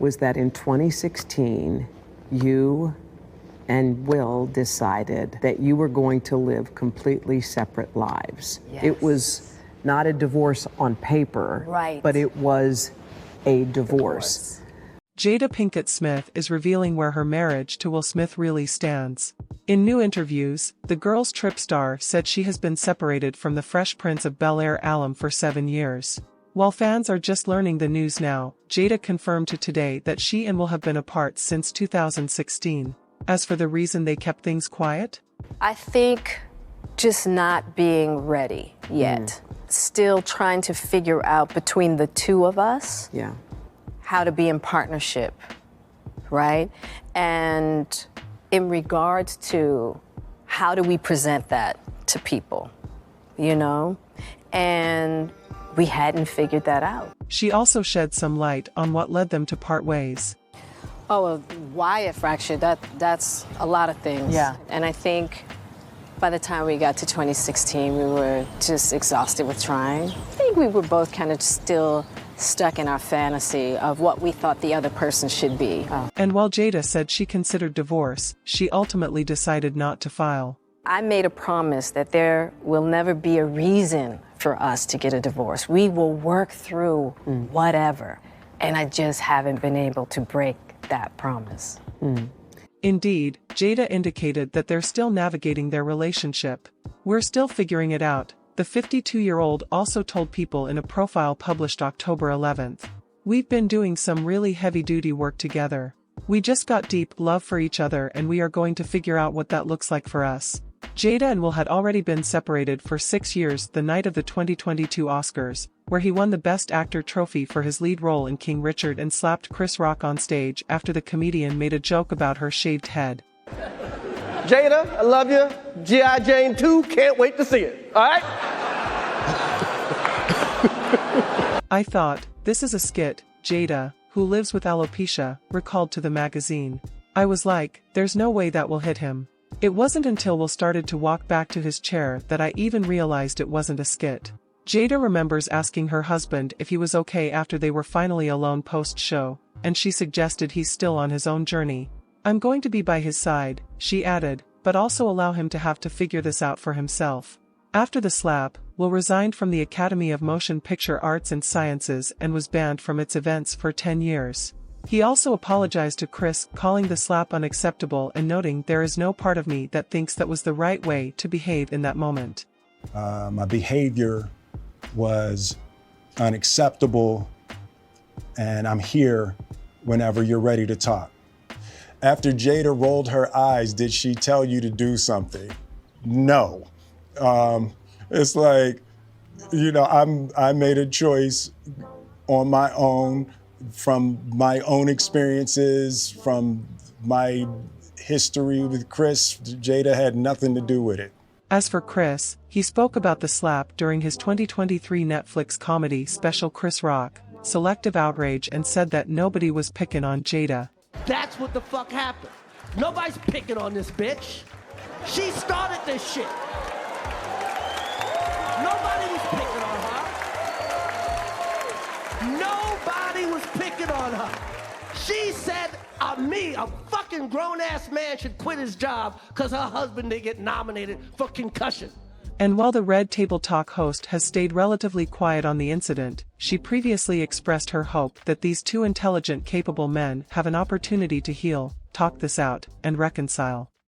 was that in 2016, you and Will decided that you were going to live completely separate lives. Yes. It was not a divorce on paper, right, but it was a divorce. Jada Pinkett Smith is revealing where her marriage to Will Smith really stands. In new interviews, the Girls Trip star said she has been separated from the Fresh Prince of Bel-Air alum for 7 years. While fans are just learning the news now, Jada confirmed to Today that she and Will have been apart since 2016. As for the reason they kept things quiet? I think just not being ready yet. Still trying to figure out between the two of us how to be in partnership, right? And in regards to how do we present that to people, you know? And we hadn't figured that out. She also shed some light on what led them to part ways. Oh, well, why a fracture? That's a lot of things. Yeah. And I think by the time we got to 2016, we were just exhausted with trying. I think we were both kind of still stuck in our fantasy of what we thought the other person should be. And while Jada said she considered divorce, she ultimately decided not to file. I made a promise that there will never be a reason for us to get a divorce. We will work through whatever. And I just haven't been able to break that promise. Indeed, Jada indicated that they're still navigating their relationship. "We're still figuring it out," the 52-year-old also told People in a profile published October 11th. "We've been doing some really heavy-duty work together. We just got deep love for each other and we are going to figure out what that looks like for us." Jada and Will had already been separated for 6 years the night of the 2022 Oscars, where he won the Best Actor trophy for his lead role in King Richard and slapped Chris Rock on stage after the comedian made a joke about her shaved head. Jada, I love you. G.I. Jane 2, can't wait to see it. All right? "I thought, this is a skit," Jada, who lives with alopecia, recalled to the magazine. "I was like, there's no way that will hit him. It wasn't until Will started to walk back to his chair that I even realized it wasn't a skit." Jada remembers asking her husband if he was okay after they were finally alone post-show, and she suggested he's still on his own journey. "I'm going to be by his side," she added, "but also allow him to have to figure this out for himself." After the slap, Will resigned from the Academy of Motion Picture Arts and Sciences and was banned from its events for 10 years. He also apologized to Chris, calling the slap unacceptable and noting, "There is no part of me that thinks that was the right way to behave in that moment." My behavior was unacceptable, and I'm here whenever you're ready to talk. After Jada rolled her eyes, did she tell you to do something? No. It's like, you know, I made a choice on my own, from my own experiences, from my history with Chris. Jada had nothing to do with it. As for Chris, he spoke about the slap during his 2023 Netflix comedy special Chris Rock, Selective Outrage, and said that nobody was picking on Jada. That's what the fuck happened. Nobody's picking on this bitch. She started this shit. Nobody was picking on her. Nobody was picking on her. She said, me, a fucking grown-ass man, should quit his job because her husband didn't get nominated for concussion. And while the Red Table Talk host has stayed relatively quiet on the incident, she previously expressed her hope that these two intelligent, capable men have an opportunity to heal, talk this out, and reconcile.